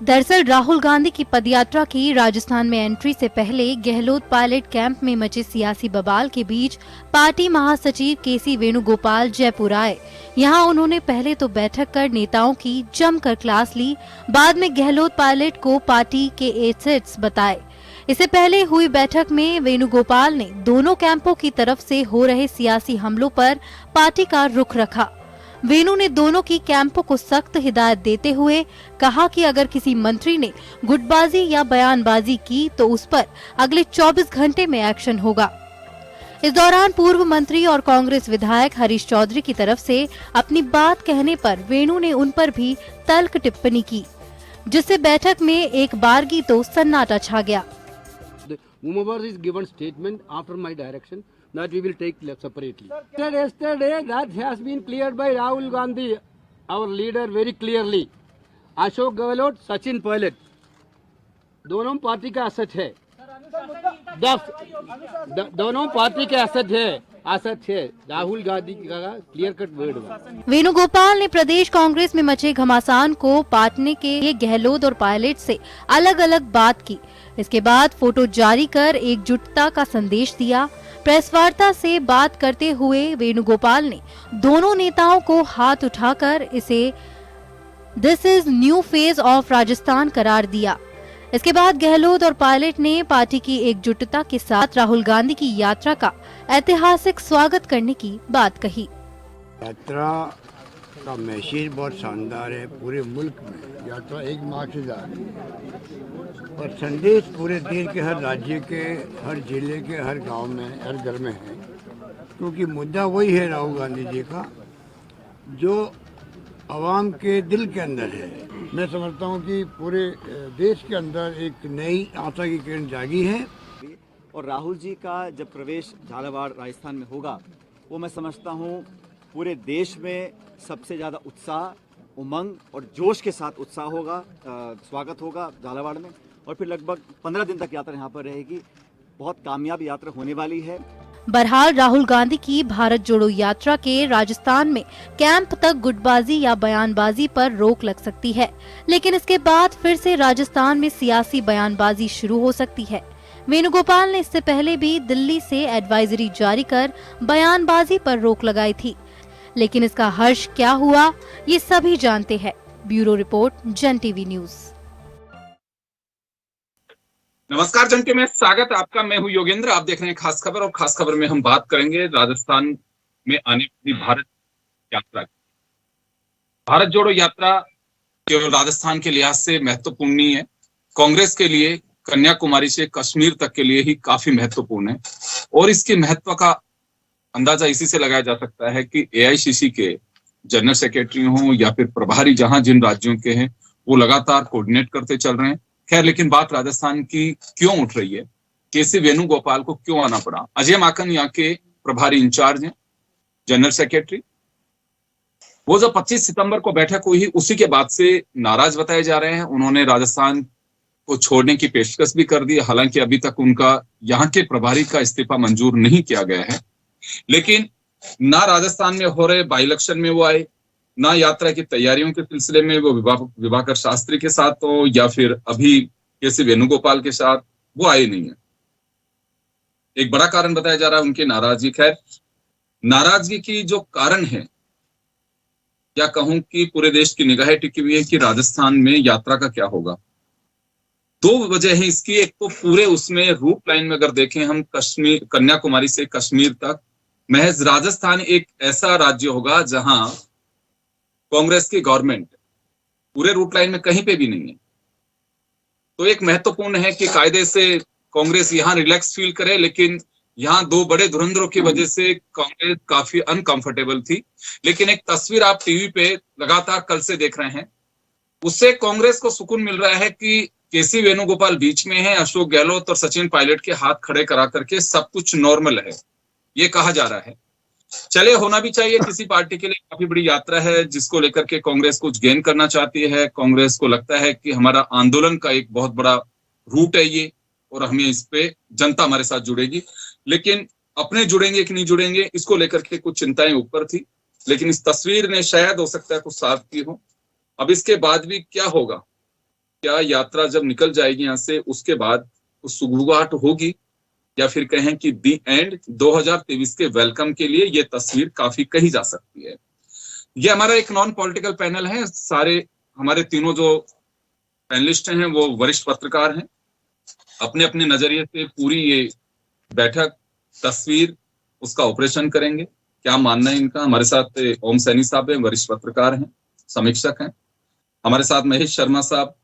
दरअसल राहुल गांधी की पदयात्रा की राजस्थान में एंट्री से पहले गहलोत पायलट कैंप में मचे सियासी बवाल के बीच पार्टी महासचिव केसी वेणुगोपाल जयपुर आए। यहां उन्होंने पहले तो बैठक कर नेताओं की जमकर क्लास ली, बाद में गहलोत पायलट को पार्टी के एसेट्स बताए। इससे पहले हुई बैठक में वेणुगोपाल ने दोनों कैंपों की तरफ से हो रहे सियासी हमलों पर पार्टी का रुख रखा। वेणु ने दोनों की कैंपों को सख्त हिदायत देते हुए कहा कि अगर किसी मंत्री ने गुटबाजी या बयानबाजी की तो उस पर अगले 24 घंटे में एक्शन होगा। इस दौरान पूर्व मंत्री और कांग्रेस विधायक हरीश चौधरी की तरफ से अपनी बात कहने पर वेणु ने उन पर भी तल्ख टिप्पणी की, जिससे बैठक में एक बारगी तो सन्नाटा छा गया। Whomever is given statement after my direction that we will take separately. Yesterday that has been cleared by Rahul Gandhi, our leader, very clearly. Ashok Gehlot, Sachin Pilot, दोनों पार्टी का असत है। दोनों पार्टी के असत है। राहुल गांधी का क्लियर कट वर्ड। वेणुगोपाल ने प्रदेश कांग्रेस में मचे घमासान को पाटने के लिए गहलोत और पायलट से अलग अलग बात की। इसके बाद फोटो जारी कर एकजुटता का संदेश दिया। प्रेस वार्ता से बात करते हुए वेणुगोपाल ने दोनों नेताओं को हाथ उठाकर इसे this is new phase of Rajasthan करार दिया। इसके बाद गहलोत और पायलट ने पार्टी की एकजुटता के साथ राहुल गांधी की यात्रा का ऐतिहासिक स्वागत करने की बात कही। यात्रा का मैसेज बहुत शानदार है। पूरे मुल्क में यात्रा एक माह से जा रही है और संदेश पूरे देश के हर राज्य के, हर जिले के, हर गांव में, हर घर में है, क्योंकि मुद्दा वही है राहुल गांधी जी का जो आवाम के दिल के अंदर है। मैं समझता हूं कि पूरे देश के अंदर एक नई आशा की किरण जागी है। और राहुल जी का जब प्रवेश झालावाड़ राजस्थान में होगा, वो मैं समझता हूँ पूरे देश में सबसे ज़्यादा उत्साह, उमंग और जोश के साथ उत्साह होगा, स्वागत होगा झालावाड़ में। और फिर लगभग 15 दिन तक यात्रा यहाँ पर रहेगी। बहुत कामयाब यात्रा होने वाली है। बहरहाल राहुल गांधी की भारत जोड़ो यात्रा के राजस्थान में कैंप तक गुटबाजी या बयानबाजी पर रोक लग सकती है, लेकिन इसके बाद फिर से राजस्थान में सियासी बयानबाजी शुरू हो सकती है। वेणुगोपाल ने इससे पहले भी दिल्ली से एडवाइजरी जारी कर बयानबाजी पर रोक लगाई थी, लेकिन इसका हर्ष क्या हुआ ये सभी जानते हैं। ब्यूरो रिपोर्ट, जन टीवी न्यूज। नमस्कार, जन टीवी में स्वागत है आपका। मैं हूं योगेंद्र, आप देख रहे हैं खास खबर। और खास खबर में हम बात करेंगे राजस्थान में आने वाली भारत यात्रा की। भारत जोड़ो यात्रा केवल राजस्थान के लिहाज से महत्वपूर्ण नहीं है, कांग्रेस के लिए कन्याकुमारी से कश्मीर तक के लिए ही काफी महत्वपूर्ण है। और इसके महत्व का अंदाजा इसी से लगाया जा सकता है कि एआईसीसी के जनरल सेक्रेटरी हों या फिर प्रभारी जहां जिन राज्यों के हैं, वो लगातार कोऑर्डिनेट करते चल रहे हैं। खैर, लेकिन बात राजस्थान की क्यों उठ रही है, केसी वेणुगोपाल को क्यों आना पड़ा? अजय माकन यहाँ के प्रभारी इंचार्ज हैं, जनरल सेक्रेटरी। वो जो 25 सितंबर को बैठक हुई, उसी के बाद से नाराज बताए जा रहे हैं। उन्होंने राजस्थान को छोड़ने की पेशकश भी कर दी, हालांकि अभी तक उनका यहाँ के प्रभारी का इस्तीफा मंजूर नहीं किया गया है। लेकिन ना राजस्थान में हो रहे बाई इलेक्शन में वो आए, ना यात्रा की तैयारियों के सिलसिले में वो विभाकर शास्त्री के साथ हो या फिर अभी केसी वेणुगोपाल के साथ, वो आए नहीं है। एक बड़ा कारण बताया जा रहा है उनकी नाराजगी। खैर, नाराजगी की जो कारण है, या कहूं कि पूरे देश की निगाहें टिकी हुई है कि राजस्थान में यात्रा का क्या होगा। दो वजह है इसकी। एक तो पूरे उसमें रूट लाइन में अगर देखें हम, कश्मीर, कन्याकुमारी से कश्मीर तक, महज राजस्थान एक ऐसा राज्य होगा जहां कांग्रेस की गवर्नमेंट पूरे रूट लाइन में कहीं पे भी नहीं है। तो एक महत्वपूर्ण है कि कायदे से कांग्रेस यहां रिलैक्स फील करे, लेकिन यहां दो बड़े धुरंधरों की वजह से कांग्रेस काफी अनकंफर्टेबल थी। लेकिन एक तस्वीर आप टीवी पे लगातार कल से देख रहे हैं, उससे कांग्रेस को सुकून मिल रहा है कि केसी वेणुगोपाल बीच में है, अशोक गहलोत और सचिन पायलट के हाथ खड़े करा करके सब कुछ नॉर्मल है, ये कहा जा रहा है। चले, होना भी चाहिए। किसी पार्टी के लिए काफी बड़ी यात्रा है जिसको लेकर के कांग्रेस कुछ गेन करना चाहती है। कांग्रेस को लगता है कि हमारा आंदोलन का एक बहुत बड़ा रूट है ये, और हमें इस पे जनता हमारे साथ जुड़ेगी। लेकिन अपने जुड़ेंगे कि नहीं जुड़ेंगे, इसको लेकर के कुछ चिंताएं ऊपर थी। लेकिन इस तस्वीर ने शायद हो सकता है कुछ साफ की हो। अब इसके बाद भी क्या होगा, क्या यात्रा जब निकल जाएगी यहाँ से उसके बाद सुगबुगाहट होगी, या फिर कहें कि दी एंड 2023 के वेलकम के लिए ये तस्वीर काफी कही जा सकती है। ये हमारा एक नॉन पॉलिटिकल पैनल है। सारे हमारे तीनों जो पैनलिस्ट हैं वो वरिष्ठ पत्रकार हैं। अपने अपने नजरिए से पूरी ये बैठक तस्वीर उसका ऑपरेशन करेंगे। क्या मानना है इनका? हमारे साथ ओम सैनी साहब हैं, वरिष्ठ पत्रकार हैं, समीक्षक हैं। हमारे साथ महेश शर्मा साहब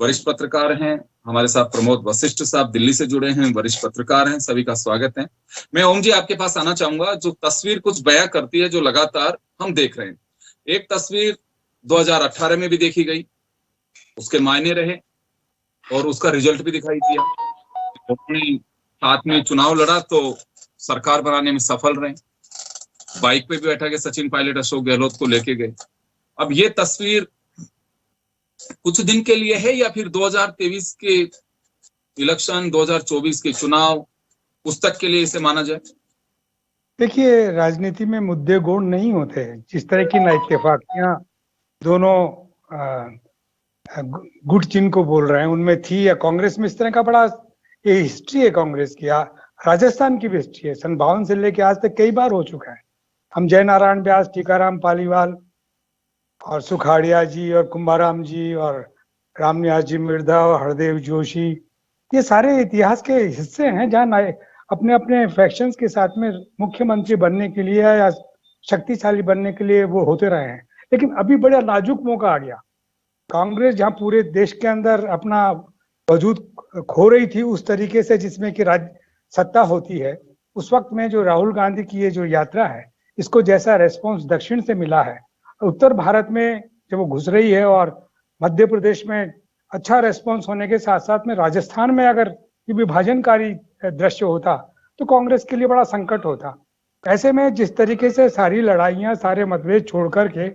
वरिष्ठ पत्रकार हैं। हमारे साथ प्रमोद वशिष्ठ साहब दिल्ली से जुड़े हैं, वरिष्ठ पत्रकार हैं। सभी का स्वागत है। मैं ओम जी आपके पास आना चाहूंगा। जो तस्वीर कुछ बयां करती है, जो लगातार हम देख रहे हैं। एक तस्वीर 2018 में भी देखी गई, उसके मायने रहे और उसका रिजल्ट भी दिखाई दिया। उन्होंने साथ में चुनाव लड़ा तो सरकार बनाने में सफल रहे। बाइक पे भी बैठा के सचिन पायलट अशोक गहलोत को लेके गए। अब ये तस्वीर कुछ दिन के लिए है या फिर 2023 के इलेक्शन, 2024 के चुनाव, उस तक के लिए इसे माना जाए? देखिए, राजनीति में मुद्दे गौण नहीं होते हैं। जिस तरह की नाइतफाकियां दोनों गुट जिनको बोल रहे हैं उनमें थी, या कांग्रेस में इस तरह का बड़ा ये हिस्ट्री है कांग्रेस की। राजस्थान की भी हिस्ट्री है, सन 52 से लेके आज तक कई बार हो चुका है। हम जयनारायण व्यास, टीकाराम पालीवाल और सुखाड़िया जी और कुंभाराम जी और रामनिवास जी मिर्धा और हरदेव जोशी, ये सारे इतिहास के हिस्से हैं जहाँ अपने अपने फैक्शंस के साथ में मुख्यमंत्री बनने के लिए या शक्तिशाली बनने के लिए वो होते रहे हैं। लेकिन अभी बड़ा नाजुक मौका आ गया। कांग्रेस जहाँ पूरे देश के अंदर अपना वजूद खो रही थी उस तरीके से जिसमें कि राज्य सत्ता होती है, उस वक्त में जो राहुल गांधी की ये जो यात्रा है, इसको जैसा रेस्पॉन्स दक्षिण से मिला है, उत्तर भारत में जब वो घुस रही है और मध्य प्रदेश में अच्छा रेस्पॉन्स होने के साथ साथ में राजस्थान में अगर ये विभाजनकारी दृश्य होता तो कांग्रेस के लिए बड़ा संकट होता। ऐसे में जिस तरीके से सारी लड़ाइयां, सारे मतभेद छोड़ करके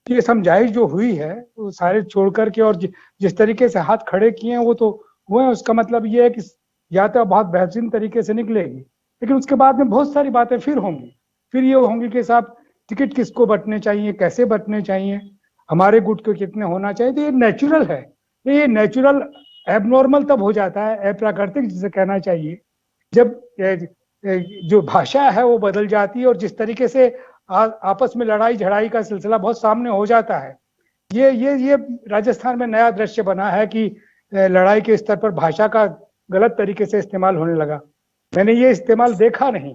ये समझाइश जो हुई है वो सारे छोड़ करके और जिस तरीके से हाथ खड़े किए हैं वो है, उसका मतलब ये है कि यात्रा बहुत बेहतरीन तरीके से निकलेगी। लेकिन उसके बाद में बहुत सारी बातें फिर होंगी। फिर ये होंगी कि साहब टिकट किसको बंटने चाहिए, कैसे बंटने चाहिए, हमारे गुट को कितने होना चाहिए। तो ये नेचुरल है। ये नेचुरल एबनॉर्मल तब हो जाता है, अप्राकृतिक जिसे कहना चाहिए, जब जो भाषा है वो बदल जाती है और जिस तरीके से आपस में लड़ाई झड़ाई का सिलसिला बहुत सामने हो जाता है। ये राजस्थान में नया दृश्य बना है कि लड़ाई के स्तर पर भाषा का गलत तरीके से इस्तेमाल होने लगा। मैंने ये इस्तेमाल देखा नहीं।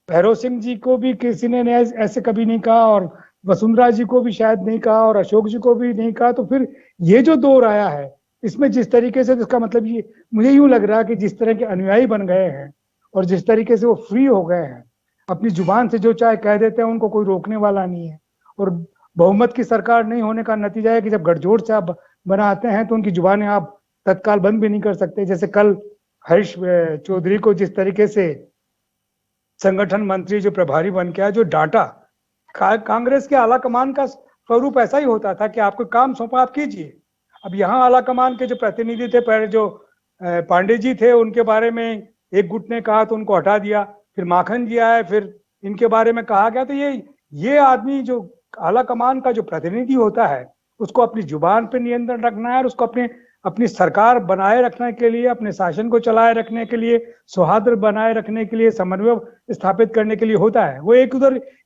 भैरव सिंह जी को भी किसी ने ऐसे कभी नहीं कहा और वसुंधरा जी को भी शायद नहीं कहा और अशोक जी को भी नहीं कहा। तो फिर ये जो दौर आया है इसमें जिस तरीके से, इसका मतलब ये मुझे यूं लग रहा है कि जिस तरह के अनुयायी बन गए हैं और जिस तरीके से वो फ्री हो गए हैं, अपनी जुबान से जो चाहे कह देते हैं, उनको कोई रोकने वाला नहीं है। और बहुमत की सरकार नहीं होने का नतीजा है कि जब गठजोड़ से आप बनाते हैं तो उनकी जुबानें आप तत्काल बंद भी नहीं कर सकते। जैसे कल हरीश चौधरी को जिस तरीके से संगठन मंत्री जो प्रभारी बन के आया, जो डांटा, कांग्रेस के आला कमान का स्वरूप ऐसा ही होता था कि आपको काम सौंपा, आप कीजिए। अब यहाँ आला कमान के जो प्रतिनिधि थे, पहले जो पांडे जी थे, उनके बारे में एक गुट ने कहा तो उनको हटा दिया, फिर माखन जी आए, फिर इनके बारे में कहा गया। तो ये आदमी जो आला कमान का जो प्रतिनिधि होता है उसको अपनी जुबान पे नियंत्रण रखना है और उसको अपनी सरकार बनाए रखने के लिए, अपने शासन को चलाए रखने के लिए, सौहार्द बनाए रखने के लिए, समन्वय स्थापित करने के लिए होता है। वो एक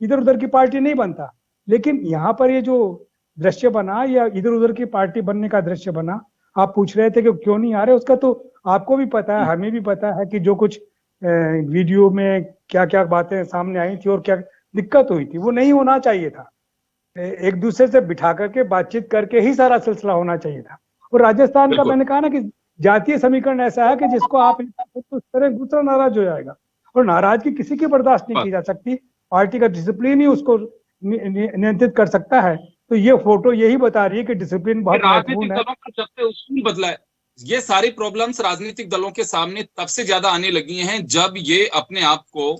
इधर उधर की पार्टी नहीं बनता। लेकिन यहाँ पर ये जो दृश्य बना, या इधर उधर की पार्टी बनने का दृश्य बना, आप पूछ रहे थे कि क्यों नहीं आ रहे, उसका तो आपको भी पता है, हमें भी पता है कि जो कुछ वीडियो में क्या क्या बातें सामने आई थी और क्या दिक्कत हुई थी, वो नहीं होना चाहिए था। एक दूसरे से बिठा करके बातचीत करके ही सारा सिलसिला होना चाहिए था। और राजस्थान का मैंने कहा ना कि जातीय समीकरण ऐसा है कि जिसको आप उस तरह दूसरा नाराज हो जाएगा, और नाराजगी किसी की बर्दाश्त नहीं की जा सकती। पार्टी का डिसिप्लिन ही उसको नियंत्रित कर सकता है। तो ये फोटो यही बता रही है कि डिसिप्लिन बहुत महत्वपूर्ण है। राजनीतिक दलों का जब से उसूल बदला है, ये सारी प्रॉब्लम्स राजनीतिक दलों के सामने तब से ज्यादा आने लगी हैं जब ये अपने आप को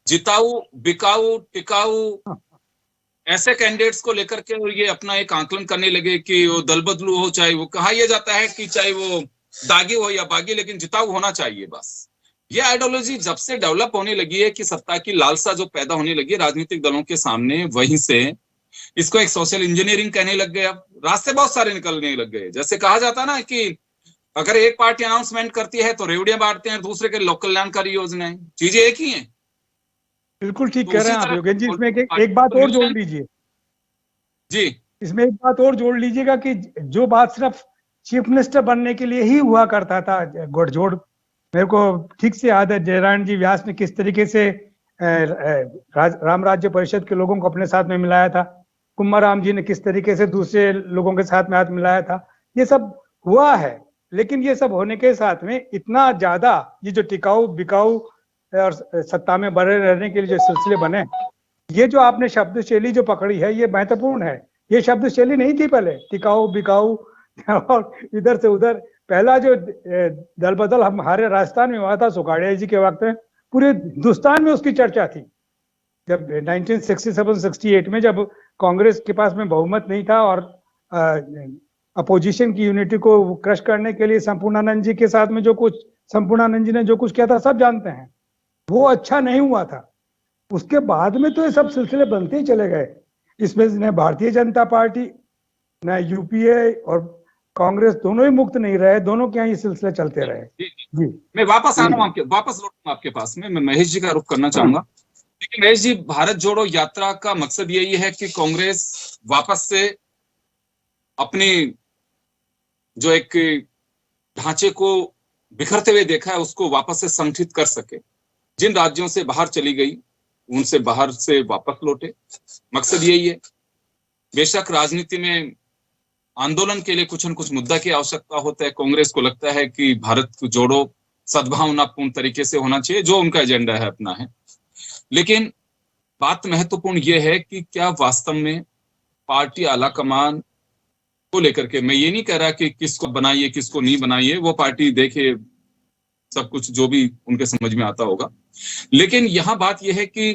जिताऊ, बिकाऊ, टिकाऊ ऐसे कैंडिडेट्स को लेकर के और ये अपना एक आंकलन करने लगे कि वो दल बदलू हो, चाहे वो कहा यह जाता है कि चाहे वो दागी हो या बागी, लेकिन जिताऊ होना चाहिए बस। ये आइडियोलॉजी जब से डेवलप होने लगी है कि सत्ता की लालसा जो पैदा होने लगी है राजनीतिक दलों के सामने, वहीं से इसको एक सोशल इंजीनियरिंग कहने लग गए। अब रास्ते बहुत सारे निकलने लग गए। जैसे कहा जाता ना कि अगर एक पार्टी अनाउंसमेंट करती है तो रेवड़ियां बांटते हैं, दूसरे के लोक कल्याणकारी योजनाएं, चीजें एक ही हैं। बिल्कुल ठीक तो कह उसी रहे हैं आप तरह योगेश जी। इसमें एक बात और जोड़ लीजिए, जी इसमें एक बात और जोड़ लीजिएगा कि जो बात सिर्फ चीफ मिनिस्टर बनने के लिए ही हुआ करता था, गठजोड़, मेरे को ठीक से याद है जयनारायण जी व्यास ने किस तरीके से राम राज्य परिषद के लोगों को अपने साथ में मिलाया था, कुम्माराम जी ने किस तरीके से दूसरे लोगों के साथ में हाथ मिलाया था। ये सब हुआ है, लेकिन ये सब होने के साथ में इतना ज्यादा ये जो टिकाऊ बिकाऊ और सत्ता में बने रहने के लिए जो सिलसिले बने, ये जो आपने शब्द शैली जो पकड़ी है ये महत्वपूर्ण है। ये शब्द शैली नहीं थी पहले, टिकाऊ बिकाऊ और इधर से उधर। पहला जो दल बदल हमारे राजस्थान में हुआ था सुखाड़िया जी के वक्त में, पूरे हिंदुस्तान में उसकी चर्चा थी। जब 1967-68 में जब कांग्रेस के पास में बहुमत नहीं था और अपोजिशन की यूनिटी को क्रश करने के लिए संपूर्णानंद जी के साथ में जो कुछ संपूर्णानंद जी ने जो कुछ किया था सब जानते हैं, वो अच्छा नहीं हुआ था। उसके बाद में तो ये सब सिलसिले बनते ही चले गए। इसमें न भारतीय जनता पार्टी न यूपीए और कांग्रेस दोनों ही मुक्त नहीं रहे, दोनों के यहाँ ये सिलसिले चलते रहे। जी मैं वापस आ रहा हूँ वापस लौटूंगा आपके पास में। मैं महेश जी का रुख करना चाहूंगा। लेकिन महेश जी, भारत जोड़ो यात्रा का मकसद यही है कि कांग्रेस वापस से अपनी जो एक ढांचे को बिखरते हुए देखा है उसको वापस से संगठित कर सके। जिन राज्यों से बाहर चली गई उनसे बाहर से वापस लौटे, मकसद यही है। बेशक राजनीति में आंदोलन के लिए कुछ न कुछ मुद्दा की आवश्यकता होता है। कांग्रेस को लगता है कि भारत को जोड़ो सद्भावनापूर्ण तरीके से होना चाहिए, जो उनका एजेंडा है अपना है। लेकिन बात महत्वपूर्ण यह है कि क्या वास्तव में पार्टी आलाकमान को लेकर के, मैं ये नहीं कह रहा कि किसको बनाइए किसको नहीं बनाइए, वो पार्टी देखे सब कुछ जो भी उनके समझ में आता होगा। लेकिन यहां बात यह है कि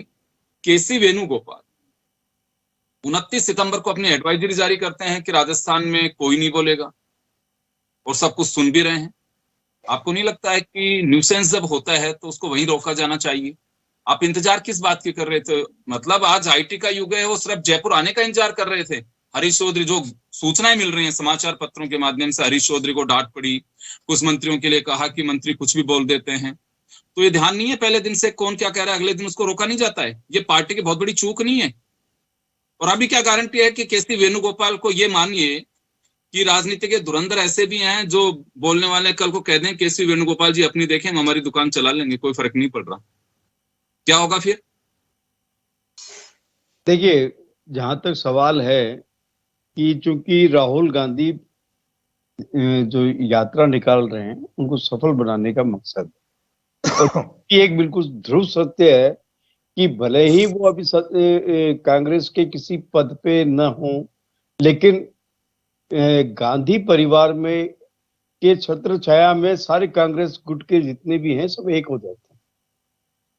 केसी वेणुगोपाल 29 सितंबर को अपनी एडवाइजरी जारी करते हैं कि राजस्थान में कोई नहीं बोलेगा, और सब कुछ सुन भी रहे हैं। आपको नहीं लगता है कि न्यूसेंस जब होता है तो उसको वहीं रोका जाना चाहिए? आप इंतजार किस बात की कर रहे थे? मतलब आज आईटी का युग है, वो सिर्फ जयपुर आने का इंतजार कर रहे थे। हरीश चौधरी, जो सूचनाएं मिल रही हैं समाचार पत्रों के माध्यम से, हरीश चौधरी को डांट पड़ी, कुछ मंत्रियों के लिए कहा कि मंत्री कुछ भी बोल देते हैं। तो ये ध्यान नहीं है पहले दिन से कौन क्या कह रहा है, अगले दिन उसको रोका नहीं जाता है? ये पार्टी की बहुत बड़ी चूक नहीं है? और अभी क्या गारंटी है कि केसी वेणुगोपाल को ये मानिए कि राजनीति के धुरंधर ऐसे भी हैं जो बोलने वाले कल को कह दें केसी वेणुगोपाल जी अपनी देखें, हम हमारी दुकान चला लेंगे, कोई फर्क नहीं पड़ रहा। क्या होगा फिर? देखिए, जहां तक सवाल है कि चूंकि राहुल गांधी जो यात्रा निकाल रहे हैं उनको सफल बनाने का मकसद है, और ये एक बिल्कुल ध्रुव सत्य है कि भले ही वो अभी कांग्रेस के किसी पद पे न हो, लेकिन गांधी परिवार में के छत्र छाया में सारे कांग्रेस गुट के जितने भी हैं सब एक हो जाते हैं।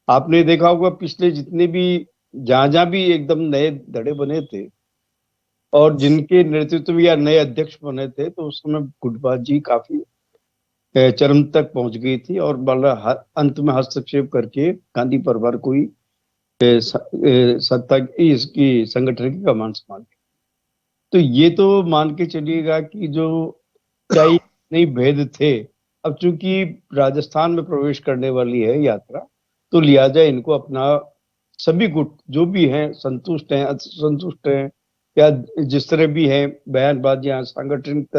आपने देखा होगा पिछले जितने भी जहां भी एकदम नए धड़े बने थे और जिनके नेतृत्व में या नए अध्यक्ष बने थे, तो उस समय गुटबाजी काफी चरम तक पहुंच गई थी और अंत में हस्तक्षेप करके गांधी परिवार को ही सत्ता की इसकी संगठन की कमान संभाल। तो ये तो मान के चलिएगा कि जो कई नई भेद थे, अब चूंकि राजस्थान में प्रवेश करने वाली है यात्रा, तो लिहाजा इनको अपना सभी गुट जो भी हैं संतुष्ट हैं असंतुष्ट हैं या जिस तरह भी है बयानबाजियां सांगठनिक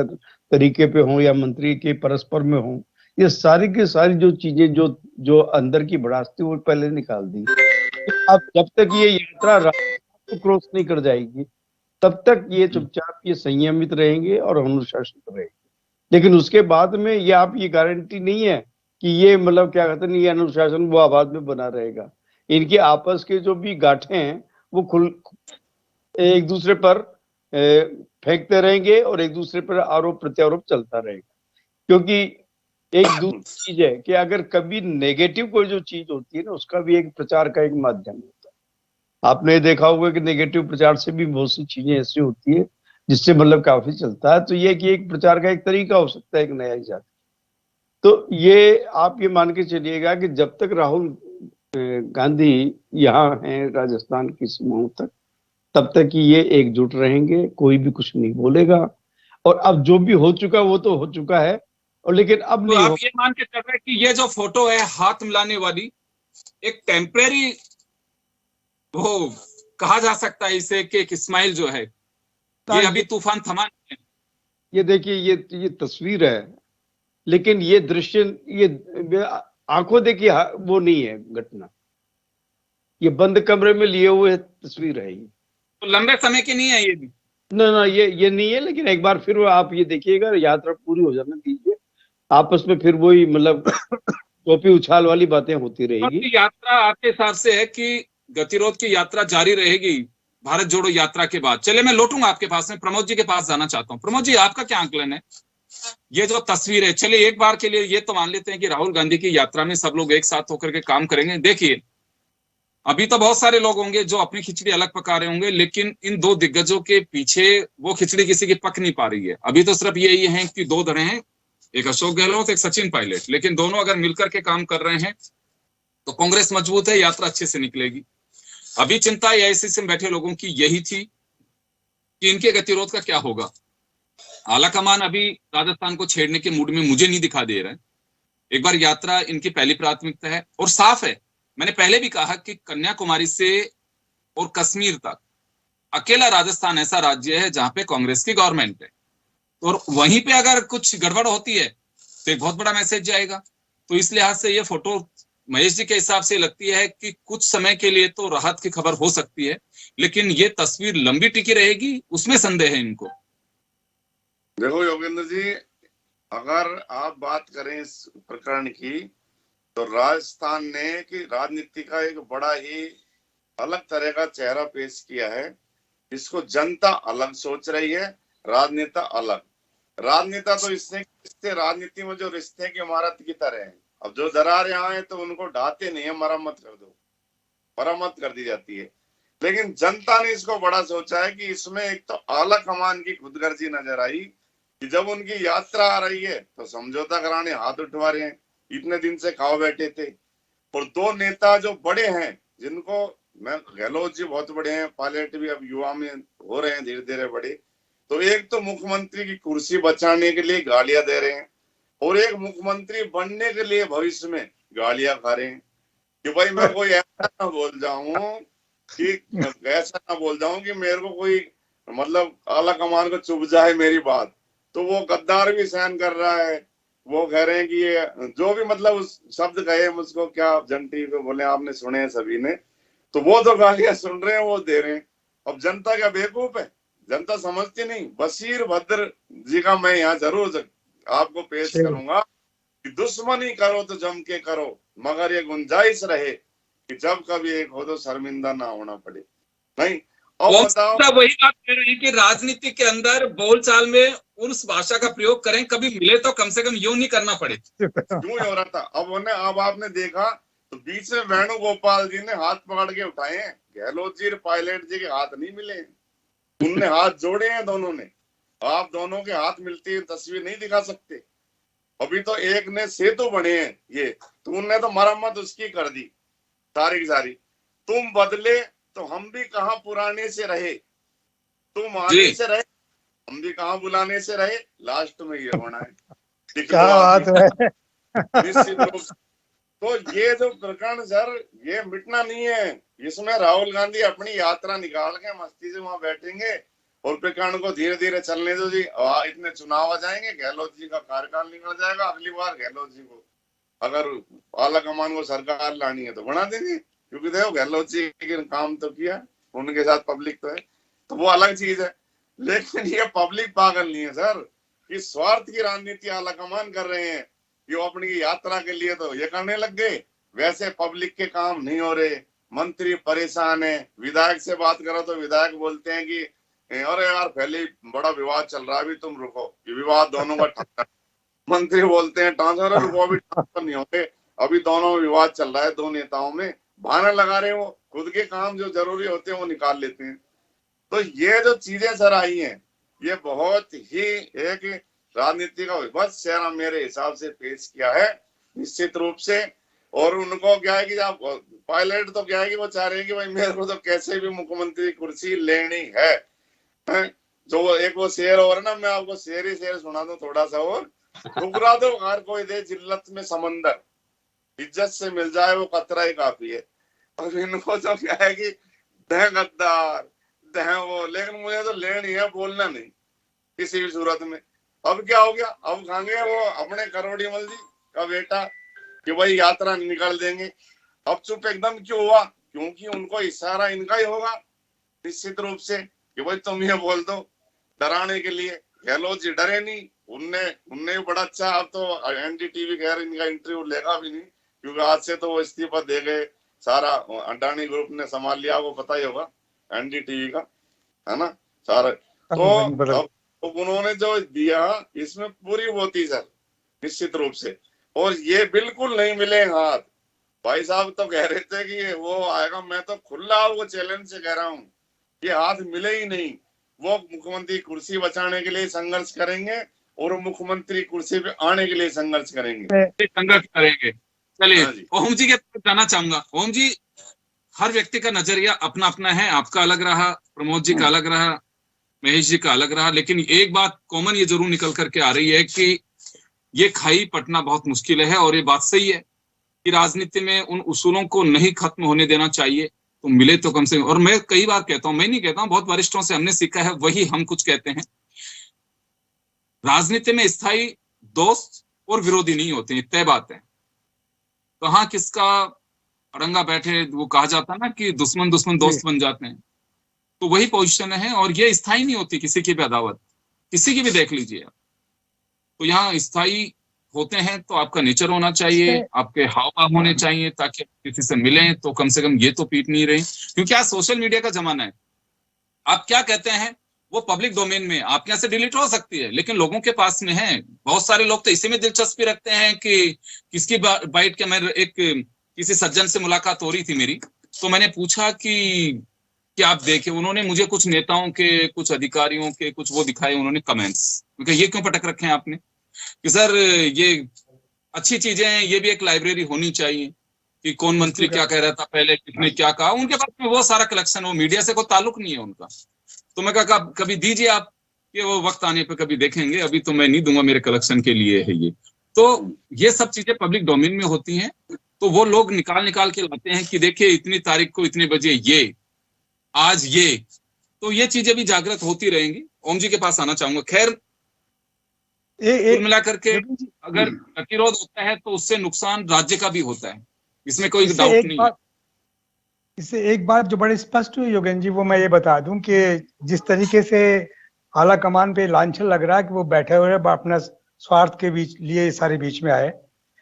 तरीके पे हो या मंत्री के परस्पर में हो, ये सारी की सारी जो चीजें जो अंदर की भड़ास थी वो पहले निकाल दी। अब जब तक ये यात्रा राष्ट्र को क्रॉस नहीं कर जाएगी तब तक ये चुपचाप ये संयमित रहेंगे और अनुशासित रहेंगे। लेकिन उसके बाद में ये आप ये गारंटी नहीं है कि ये मतलब क्या कहते हैं ये अनुशासन वो आबाद में बना रहेगा। इनके आपस के जो भी गांठें हैं वो खुल एक दूसरे पर फेंकते रहेंगे और एक दूसरे पर आरोप प्रत्यारोप चलता रहेगा। क्योंकि एक दूसरी चीज है कि अगर कभी नेगेटिव कोई जो चीज होती है ना, उसका भी एक प्रचार का एक माध्यम होता है। आपने देखा होगा कि नेगेटिव प्रचार से भी बहुत सी चीजें ऐसी होती है जिससे मतलब काफी चलता है। तो ये कि एक प्रचार का एक तरीका हो सकता है एक नया इजाद। तो ये आप ये मान के चलिएगा कि जब तक राहुल गांधी यहाँ हैं राजस्थान की सीमाओं तक, तब तक कि ये एकजुट रहेंगे, कोई भी कुछ नहीं बोलेगा। और अब जो भी हो चुका वो तो हो चुका है, और लेकिन अब तो नहीं आप हो। ये मान के चल रहे हैं कि ये जो फोटो है हाथ मिलाने वाली, एक टेम्परेरी, वो कहा जा सकता है इसे कि एक स्माइल जो है, ये अभी तूफान थमा नहीं है। ये देखिए, ये तस्वीर है, लेकिन ये दृश्य, ये आंखों देखिए वो नहीं है घटना, ये बंद कमरे में लिए हुए तस्वीर है ये। तो लंबे समय की नहीं है ये भी। ना ये नहीं है, लेकिन एक बार फिर आप ये देखिएगा, यात्रा पूरी हो जाने दीजिए, आपस में फिर वही मतलब टोपी उछाल वाली बातें होती रहेगी। यात्रा आपके हिसाब से है कि गतिरोध की यात्रा जारी रहेगी भारत जोड़ो यात्रा के बाद? चले, मैं लौटूंगा आपके पास में, प्रमोद जी के पास जाना चाहता हूँ। प्रमोद जी, आपका क्या आंकलन है? ये जो तस्वीर है, चलिए एक बार के लिए ये तो मान लेते हैं कि राहुल गांधी की यात्रा में सब लोग एक साथ होकर के काम करेंगे। देखिए, अभी तो बहुत सारे लोग होंगे जो अपनी खिचड़ी अलग पका रहे होंगे, लेकिन इन दो दिग्गजों के पीछे वो खिचड़ी किसी की पक नहीं पा रही है। अभी तो सिर्फ यही है कि दो धड़े हैं, एक अशोक गहलोत, एक सचिन पायलट, लेकिन दोनों अगर मिलकर के काम कर रहे हैं तो कांग्रेस मजबूत है, यात्रा अच्छे से निकलेगी। अभी चिंता एआईसीसी में बैठे लोगों की यही थी कि इनके गतिरोध का क्या होगा। आला कमान अभी राजस्थान को छेड़ने के मूड में मुझे नहीं दिखा दे रहा है। एक बार यात्रा इनकी पहली प्राथमिकता है, और साफ है, मैंने पहले भी कहा कि कन्याकुमारी से और कश्मीर तक अकेला राजस्थान ऐसा राज्य है जहां पे कांग्रेस की गवर्नमेंट है, और वहीं पे अगर कुछ गड़बड़ होती है तो एक बहुत बड़ा मैसेज जाएगा। तो इस लिहाज से ये फोटो महेश जी के हिसाब से लगती है कि कुछ समय के लिए तो राहत की खबर हो सकती है, लेकिन ये तस्वीर लंबी टिकी रहेगी, उसमें संदेह है इनको। देखो योगेंद्र जी, अगर आप बात करें इस प्रकरण की, तो राजस्थान ने कि राजनीति का एक बड़ा ही अलग तरह का चेहरा पेश किया है। इसको जनता अलग सोच रही है, राजनेता अलग। राजनेता तो इससे राजनीति में जो रिश्ते की इमारत की तरह है, अब जो दरार यहाँ है तो उनको ढाते नहीं है, मरम्मत कर दो, मरम्मत कर दी जाती है। लेकिन जनता ने इसको बड़ा सोचा है कि इसमें एक तो आला कमान की खुदगर्जी नजर आई कि जब उनकी यात्रा आ रही है तो समझौता कराने हाथ उठवा रहे हैं, इतने दिन से खाओ बैठे थे। और दो नेता जो बड़े हैं, जिनको मैं, गहलोत जी बहुत बड़े हैं, पायलट भी अब युवा में हो रहे हैं धीरे धीरे बड़े, तो एक तो मुख्यमंत्री की कुर्सी बचाने के लिए गालियां दे रहे हैं, और एक मुख्यमंत्री बनने के लिए भविष्य में गालियां खा रहे हैं कि भाई मैं कोई ऐसा ना बोल जाऊं कि मेरे को कोई मतलब आला कमान को चुभ जाए मेरी बात। तो वो गद्दार भी सहन कर रहा है। वो कह रहे हैं कि ये जो भी मतलब उस शब्द कहे मुझको, क्या जंटी को बोले, आपने सुने हैं सभी ने, तो वो तो गालियां सुन रहे हैं, वो दे रहे हैं। अब जनता क्या बेवकूफ है? जनता समझती नहीं। बशीर भद्र जी का मैं यहाँ जरूर आपको पेश करूंगा कि दुश्मनी करो तो जम के करो, मगर ये गुंजाइश रहे कि जब कभी एक हो तो शर्मिंदा ना होना पड़े। नहीं, अब बताओ, वही बात कह रहे हैं कि राजनीति के अंदर बोलचाल में उस भाषा का प्रयोग करें, कभी मिले तो कम से कम यूं नहीं करना पड़े। क्यों हो रहा था? अब आपने देखा तो बीच में वेणुगोपाल जी ने हाथ पकड़ के उठाए हैं, गहलोत जी और पायलट जी के हाथ नहीं मिले हैं, उनने हाथ जोड़े हैं दोनों ने। आप दोनों के हाथ मिलती हुई तस्वीर नहीं दिखा सकते। अभी तो एक ने सेतु बने हैं ये, तो उनने तो मरम्मत उसकी कर दी सारी की सारी। तुम बदले तो हम भी कहाँ पुराने से रहे, तुम आने से रहे हम भी कहाँ बुलाने से रहे, लास्ट में ये होना है। क्या बात है। निश्चित रूप से। तो ये जो प्रकरण सर, ये मिटना नहीं है। इसमें राहुल गांधी अपनी यात्रा निकाल के मस्ती से वहां बैठेंगे और प्रकरण को धीरे धीरे चलने दो जी। इतने चुनाव आ जाएंगे, गहलोत जी का कार्यकाल निकल जाएगा, अगली बार गहलोत जी को अगर आला कमान को सरकार लानी है तो बना देंगे, क्योंकि देखो गहलोत जी ने काम तो किया, उनके साथ पब्लिक तो है, तो वो अलग चीज है। लेकिन ये पब्लिक पागल नहीं है सर, इस स्वार्थ की राजनीति आला कमान कर रहे हैं कि वो अपनी यात्रा के लिए तो ये करने लग गए, वैसे पब्लिक के काम नहीं हो रहे, मंत्री परेशान है। विधायक से बात करो तो विधायक बोलते हैं कि अरे यार पहले बड़ा विवाद चल रहा है, अभी तुम रुको, ये विवाद दोनों का ट्रांसफर। मंत्री बोलते हैं ट्रांसफर, रुको अभी ट्रांसफर नहीं होते, अभी दोनों में विवाद चल रहा है, दो नेताओं में बहाना लगा रहे हो, खुद के काम जो जरूरी होते हैं वो निकाल लेते हैं। तो ये जो चीजें सर आई हैं, ये बहुत ही एक राजनीति का विभत्स चेहरा मेरे हिसाब से पेश किया है। निश्चित रूप से और उनको क्या है कि आप पायलट तो क्या है कि वो चाह रहे हैं कि भाई मेरे को तो कैसे भी मुख्यमंत्री कुर्सी लेनी है, हैं? जो एक वो शेर और ना, मैं आपको शेर ही शेर सुना दूं थोड़ा सा और। ठुकरा दो हर कोई दे जिल्लत में समंदर, इज्जत से मिल जाए वो कतरा ही काफी है। और इनको तो क्या है कि दह गद्दार दह वो, लेकिन मुझे तो लेनी है, बोलना नहीं किसी भी सूरत में। अब क्या हो गया, अब खाएंगे वो अपने करोड़ीमल जी का बेटा कि भाई यात्रा निकाल देंगे। अब चुप एकदम क्यों हुआ, क्योंकि उनको इशारा इनका ही होगा निश्चित रूप से कि भाई तुम ये बोल दो डराने के लिए। गहलोत जी डरे नहीं, उनने भी बड़ा अच्छा, अब तो एनडीटीवी खैर इनका इंटरव्यू लेगा भी नहीं क्योंकि आज से तो वो इस्तीफा दे गए, सारा अडानी ग्रुप ने संभाल लिया, वो पता ही होगा एनडीटीवी का, है ना सारा। तो उन्होंने जो दिया इसमें पूरी वो थी सर निश्चित रूप से, और ये बिल्कुल नहीं मिले हाथ। भाई साहब तो कह रहे थे कि वो आएगा, मैं तो खुला वो चैलेंज से कह रहा हूँ ये हाथ मिले ही नहीं। वो मुख्यमंत्री कुर्सी बचाने के लिए संघर्ष करेंगे और मुख्यमंत्री कुर्सी पे आने के लिए संघर्ष करेंगे। चलिए ओम जी के जाना चाहूंगा। ओम जी, हर व्यक्ति का नजरिया अपना अपना है, आपका अलग रहा, प्रमोद जी का अलग रहा, महेश जी का अलग रहा, लेकिन एक बात कॉमन ये जरूर निकल करके आ रही है कि ये खाई पटना बहुत मुश्किल है। और ये बात सही है कि राजनीति में उन उसूलों को नहीं खत्म होने देना चाहिए, तो मिले तो कम से कम। और मैं कई बार कहता हूं, मैं नहीं कहता हूं, बहुत वरिष्ठों से हमने सीखा है, वही हम कुछ कहते हैं, राजनीति में स्थायी दोस्त और विरोधी नहीं होते, ये तय बात है। कहाँ किसका अड़ंगा बैठे, वो कहा जाता है ना कि दुश्मन दुश्मन दोस्त बन जाते हैं, तो वही पोजीशन है। और ये स्थायी नहीं होती किसी की भी अदावत, किसी की भी देख लीजिए आप। तो यहाँ स्थायी होते हैं तो आपका नेचर होना चाहिए, आपके हाव भाव होने चाहिए, ताकि किसी से मिलें तो कम से कम ये तो पीट नहीं रहे। क्योंकि आज सोशल मीडिया का जमाना है, आप क्या कहते हैं वो पब्लिक डोमेन में आपके यहाँ से डिलीट हो सकती है, लेकिन लोगों के पास में है। बहुत सारे लोग तो इसी में दिलचस्पी रखते हैं कि किसकी बाइट के। मैं एक किसी सज्जन से मुलाकात हो रही थी मेरी, तो मैंने पूछा कि आप देखे, उन्होंने मुझे कुछ नेताओं के, कुछ अधिकारियों के कुछ वो दिखाए, उन्होंने कमेंट्स, क्योंकि ये क्यों पटक रखे हैं आपने कि सर ये अच्छी चीजें हैं, ये भी एक लाइब्रेरी होनी चाहिए कि कौन मंत्री क्या कह रहा था पहले, किसने क्या कहा। उनके पास में वो सारा कलेक्शन, वो मीडिया से कोई ताल्लुक नहीं है उनका। तो मैं कहा कभी दीजिए आप, ये वो वक्त आने पे कभी देखेंगे, अभी तो मैं नहीं दूंगा, मेरे कलेक्शन के लिए है ये। तो ये सब चीजें पब्लिक डोमेन में होती हैं, तो वो लोग निकाल के लाते हैं कि देखिए इतनी तारीख को इतने बजे ये, आज ये, तो ये चीजें भी जागृत होती रहेंगी। ओम जी के पास आना चाहूंगा। खैर कुल मिलाकर के अगर प्रतिरोध होता है तो उससे नुकसान राज्य का भी होता है, इसमें कोई डाउट नहीं है। इससे एक बात जो बड़ी स्पष्ट हुई योगेंद्र जी, वो मैं ये बता दूं कि जिस तरीके से आला कमान पे लांछन लग रहा है कि वो बैठे हुए अपना स्वार्थ के बीच लिए सारे बीच में आए,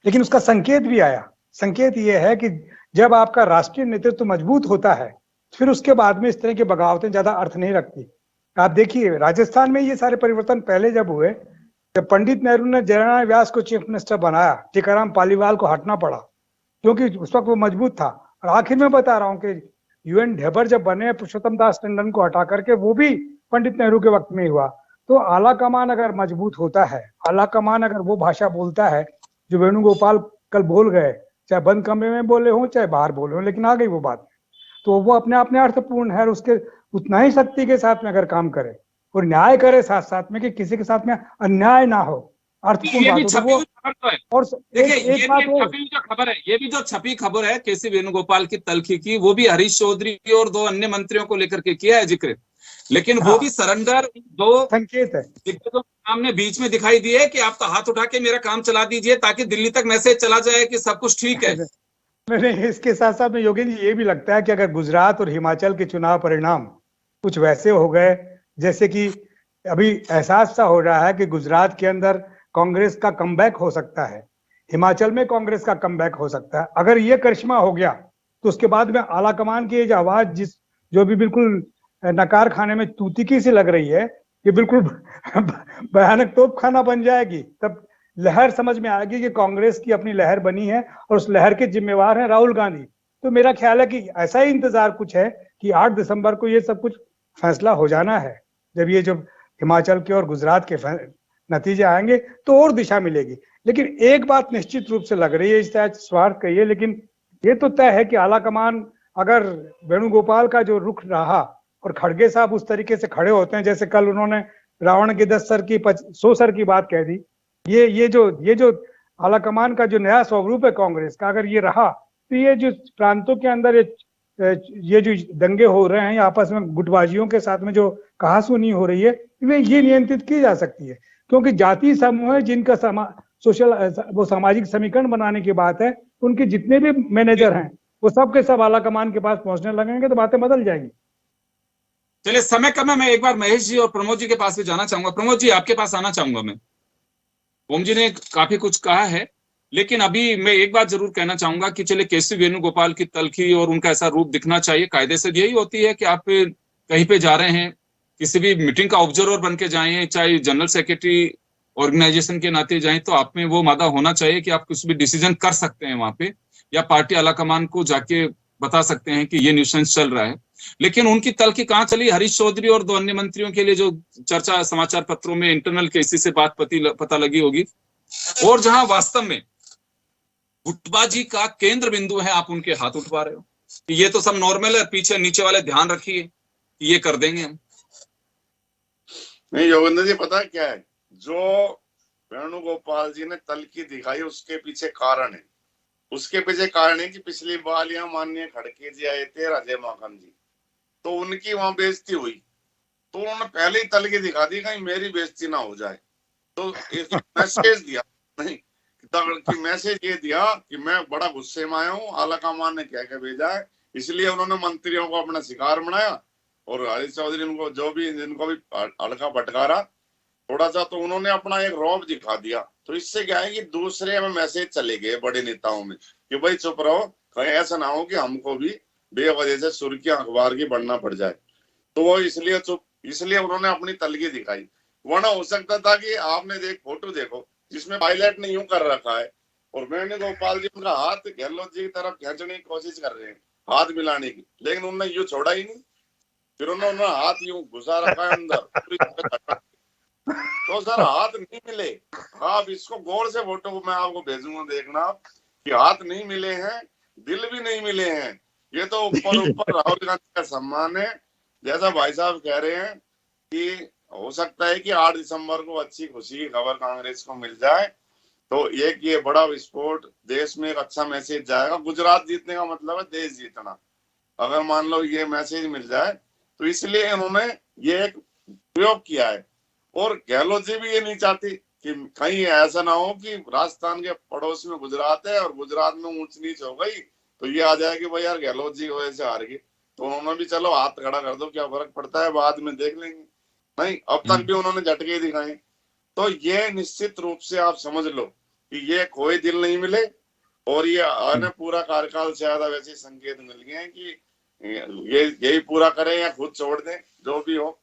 लेकिन उसका संकेत भी आया। संकेत ये है कि जब आपका राष्ट्रीय नेतृत्व मजबूत होता है फिर उसके बाद में इस तरह की बगावतें ज्यादा अर्थ नहीं रखती। आप देखिए राजस्थान में ये सारे परिवर्तन पहले जब हुए, जब पंडित नेहरू ने जयनारायण व्यास को चीफ मिनिस्टर बनाया, टीकाराम पालीवाल को हटना पड़ा क्योंकि उस वक्त वो मजबूत था। और आखिर में बता रहा हूँ कि यूएन ढेबर जब बने, पुरुषोत्तम दास टंडन को हटा करके, वो भी पंडित नेहरू के वक्त में ही हुआ। तो आला कमान अगर मजबूत होता है, आला कमान अगर वो भाषा बोलता है जो वेणुगोपाल कल बोल गए, चाहे बंद कमरे में बोले हों चाहे बाहर बोले हों, लेकिन आ गई वो बात, तो वो अपने आप में अर्थपूर्ण है। और उसके उतना ही शक्ति के साथ में अगर काम करे और न्याय करे साथ साथ में, कि किसी के साथ में अन्याय ना हो, अर्थपूर्ण बात हो, तो वो। और एक बात जो खबर है, ये भी जो छपी खबर है केसी वेणुगोपाल की तल्खी की, वो भी हरीश चौधरी और 2 अन्य मंत्रियों को लेकर के किया है जिक्र, लेकिन वो भी सरेंडर 2 संकेत है तो सामने बीच में दिखाई दिए कि आप तो हाथ उठा के मेरा काम चला दीजिए ताकि दिल्ली तक मैसेज चला जाए कि सब कुछ ठीक है। नहीं, इसके साथ साथ में योगेंद्र जी ये भी लगता है कि अगर गुजरात और हिमाचल के चुनाव परिणाम कुछ वैसे हो गए जैसे कि अभी एहसास सा हो रहा है कि गुजरात के अंदर कांग्रेस का कमबैक हो सकता है, हिमाचल में कांग्रेस का कमबैक हो सकता है, अगर ये करिश्मा हो गया तो उसके बाद में आला कमान की जो आवाज जो भी बिल्कुल नकार खाने में तूतिकी सी लग रही है, ये बिल्कुल भयानक तोप खाना बन जाएगी। तब लहर समझ में आएगी कि कांग्रेस की अपनी लहर बनी है और उस लहर के जिम्मेवार हैं राहुल गांधी। तो मेरा ख्याल है कि ऐसा ही इंतजार कुछ है कि 8 दिसंबर को ये सब कुछ फैसला हो जाना है। जब ये जो हिमाचल के और गुजरात के नतीजे आएंगे तो और दिशा मिलेगी। लेकिन एक बात निश्चित रूप से लग रही है, शायद स्वार्थ कही है, लेकिन ये तो तय है कि आलाकमान अगर वेणुगोपाल का जो रुख रहा और खड़गे साहब उस तरीके से खड़े होते हैं जैसे कल उन्होंने रावण के 10 सर की 100 सर की बात कह दी, ये जो आलाकमान का जो नया स्वरूप है कांग्रेस का, अगर ये रहा तो ये जो प्रांतों के अंदर ये जो दंगे हो रहे हैं आपस में गुटबाजियों के साथ में जो कहासुनी हो रही है, ये नियंत्रित की जा सकती है, क्योंकि जाति समूह है जिनका सामाजिक समीकरण बनाने की बात है, उनके जितने भी मैनेजर हैं वो सब के सब आलाकमान के पास पहुंचने लगेंगे तो बातें बदल जाएंगी। चलिए, समय कम है, मैं एक बार महेश जी और प्रमोद जी के पास भी जाना चाहूंगा। प्रमोद जी, आपके पास आना चाहूंगा मैं। ओम जी ने काफी कुछ कहा है, लेकिन अभी मैं एक बात जरूर कहना चाहूंगा कि चलिए, केसी वेणुगोपाल की तल्खी और उनका ऐसा रूप दिखना चाहिए। कायदे से यही होती है कि आप कहीं पे जा रहे हैं, किसी भी मीटिंग का ऑब्जर्वर बन के जाएं, चाहे जनरल सेक्रेटरी ऑर्गेनाइजेशन के नाते जाएं, तो आप में वो मादा होना चाहिए कि आप कुछ भी डिसीजन कर सकते हैं वहां पे, या पार्टी आलाकमान को जाके बता सकते हैं कि ये न्यूसेंस चल रहा है। लेकिन उनकी तल्खी कहाँ चली? हरीश चौधरी और 2 अन्य मंत्रियों के लिए जो चर्चा समाचार पत्रों में इंटरनल केसी से बात पता लगी होगी, और जहां वास्तव में गुटबाजी का केंद्र बिंदु है, आप उनके हाथ उठवा रहे हो। ये तो सब नॉर्मल है, पीछे नीचे वाले ध्यान रखिए, ये कर देंगे हम। नहीं योगेंद्र जी, पता है क्या है, जो वेणुगोपाल जी ने तल्खी दिखाई उसके पीछे कारण है। उसके पीछे कारण है कि पिछली बार यहाँ माननीय खड़गे जी आए थे, राजे माखन जी, तो उनकी वहां बेइज्जती हुई, तो उन्होंने पहले ही तल्खी दिखा दी कहीं मेरी बेइज्जती ना हो जाए, तो एक मैसेज दिया, नहीं कि मैसेज ये दिया कि मैं बड़ा गुस्से में आया हूँ, आलाकमान ने क्या क्या भेजा है, इसलिए उन्होंने मंत्रियों को अपना शिकार बनाया और हरीश चौधरी उनको जो भी जिनको भी हल्का भटकारा थोड़ा सा, तो उन्होंने अपना एक रौब दिखा दिया। तो इससे क्या है कि दूसरे में मैसेज चले गए बड़े नेताओं में कि भाई चुप रहो, कहीं ऐसा ना हो कि हमको भी बेवजह से सुर्खियां अखबार की बढ़ना पड़ जाए। तो वो इसलिए उन्होंने अपनी तल्खी दिखाई। वरना हो सकता था कि आपने फोटो देखो जिसमें पायलट ने यूं कर रखा है और वेणुगोपाल जी उनका हाथ गहलोत जी की तरफ खींचने की कोशिश कर रहे हैं, हाथ मिलाने की, लेकिन उन्होंने यूं छोड़ा ही नहीं, फिर उन्होंने हाथ यूं घुसा रखा है अंदर। तो सर हाथ नहीं मिले, आप इसको गौर से फोटो को मैं आपको भेजूंगा, देखना कि हाथ नहीं मिले हैं, दिल भी नहीं मिले हैं। ये तो ऊपर राहुल गांधी का सम्मान है। जैसा भाई साहब कह रहे हैं कि हो सकता है कि 8 दिसंबर को अच्छी खुशी की खबर कांग्रेस को मिल जाए, तो एक ये बड़ा विस्फोट देश में एक अच्छा मैसेज जाएगा। गुजरात जीतने का मतलब है देश जीतना। अगर मान लो ये मैसेज मिल जाए, तो इसलिए इन्होंने ये एक प्रयोग किया है। और गहलोत जी भी ये नहीं चाहती कि कहीं ऐसा ना हो कि राजस्थान के पड़ोस में गुजरात है और गुजरात में ऊंच नीच हो गई तो ये आ जाए कि भाई यार गहलोत जी की वजह से हार गई, तो उन्होंने भी चलो हाथ खड़ा कर दो, क्या फर्क पड़ता है, बाद में देख लेंगे। नहीं, अब तक भी उन्होंने झटके दिखाए। तो ये निश्चित रूप से आप समझ लो कि ये कोई दिल नहीं मिले, और ये आने पूरा कार्यकाल से ज्यादा वैसे संकेत मिल गए हैं कि ये यही पूरा करें या खुद छोड़ दें, जो भी हो।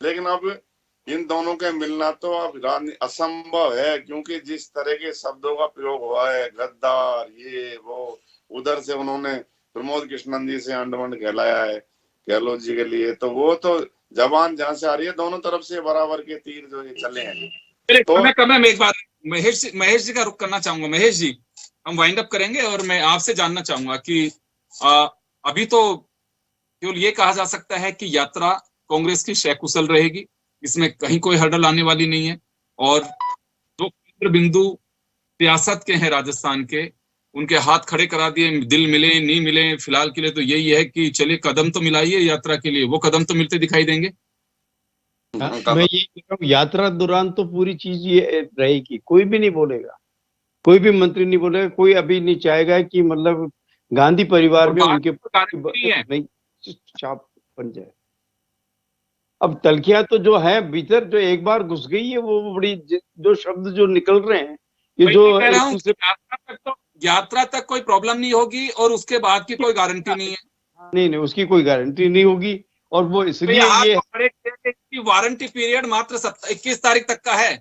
लेकिन अब इन दोनों के मिलना तो अब असंभव है, क्योंकि जिस तरह के शब्दों का प्रयोग हुआ है, गद्दार, ये वो, उधर से उन्होंने प्रमोद कृष्णन जी से अंडमंड कहलाया है गहलोत जी के लिए, तो वो तो जबान जहां से आ रही है, दोनों तरफ से बराबर के तीर जो ये चले हैं। तो मैं एक बार महेश जी का रुख करना चाहूंगा। महेश जी, हम वाइंड अप करेंगे और मैं आपसे जानना चाहूंगा कि अभी तो केवल ये कहा जा सकता है कि यात्रा कांग्रेस की सकुशल रहेगी, इसमें कहीं कोई हर्डल आने वाली नहीं है, और जो केंद्र बिंदु सियासत के हैं राजस्थान के, उनके हाथ खड़े करा दिए, दिल मिले नहीं मिले फिलहाल के लिए तो यही है कि चलिए कदम तो मिलाइए यात्रा के लिए, वो कदम तो मिलते दिखाई देंगे। मैं ये कह रहा हूँ, यात्रा दौरान तो पूरी चीज ये रहेगी, कोई भी नहीं बोलेगा, कोई भी मंत्री नहीं बोलेगा, कोई अभी नहीं चाहेगा कि मतलब गांधी परिवार में उनके नहीं छाप बन जाए। अब तलखियां तो जो है भीतर जो एक बार घुस गई है, वो बड़ी जो शब्द जो निकल रहे हैं, ये जो यात्रा तक कोई प्रॉब्लम नहीं होगी और उसके बाद की कोई गारंटी नहीं है। नहीं, उसकी कोई गारंटी नहीं होगी, और वो इसलिए ये वारंटी पीरियड मात्र 21 तारीख तक का है।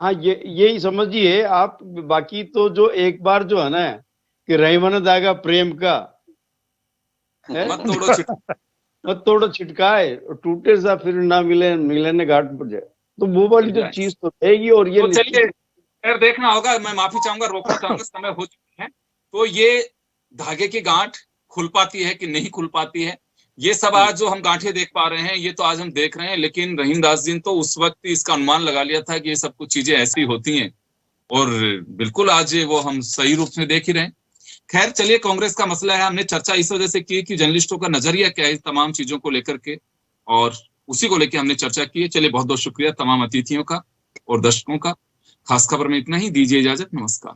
हाँ, यही समझिए आप। बाकी तो जो एक बार जो है ना कि रहीमन दागा प्रेम का मत तोड़ो छिटकाए, टूटे सा फिर ना मिले मिलने घाट पर जाए, तो वो वाली जो चीज तो रहेगी। और ये तो चलिए खैर देखना होगा, मैं माफी चाहूंगा, रोकना चाहूंगा, समय हो चुका है। तो ये धागे की गांठ खुल पाती है कि नहीं खुल पाती है, ये सब आज जो हम गांठें देख पा रहे हैं ये तो आज हम देख रहे हैं, लेकिन रहीम दास जी ने तो उस वक्त इसका अनुमान लगा लिया था कि ये सब कुछ चीजें ऐसी होती हैं, और बिल्कुल आज वो हम सही रूप में देख ही रहे हैं। खैर चलिए, कांग्रेस का मसला है, हमने चर्चा इस वजह से की कि जर्नलिस्टों का नजरिया क्या है इस तमाम चीजों को लेकर के, और उसी को लेकर हमने चर्चा की है। चलिए, बहुत बहुत शुक्रिया तमाम अतिथियों का और दर्शकों का। खास खबर में इतना ही, दीजिए इजाजत, नमस्कार।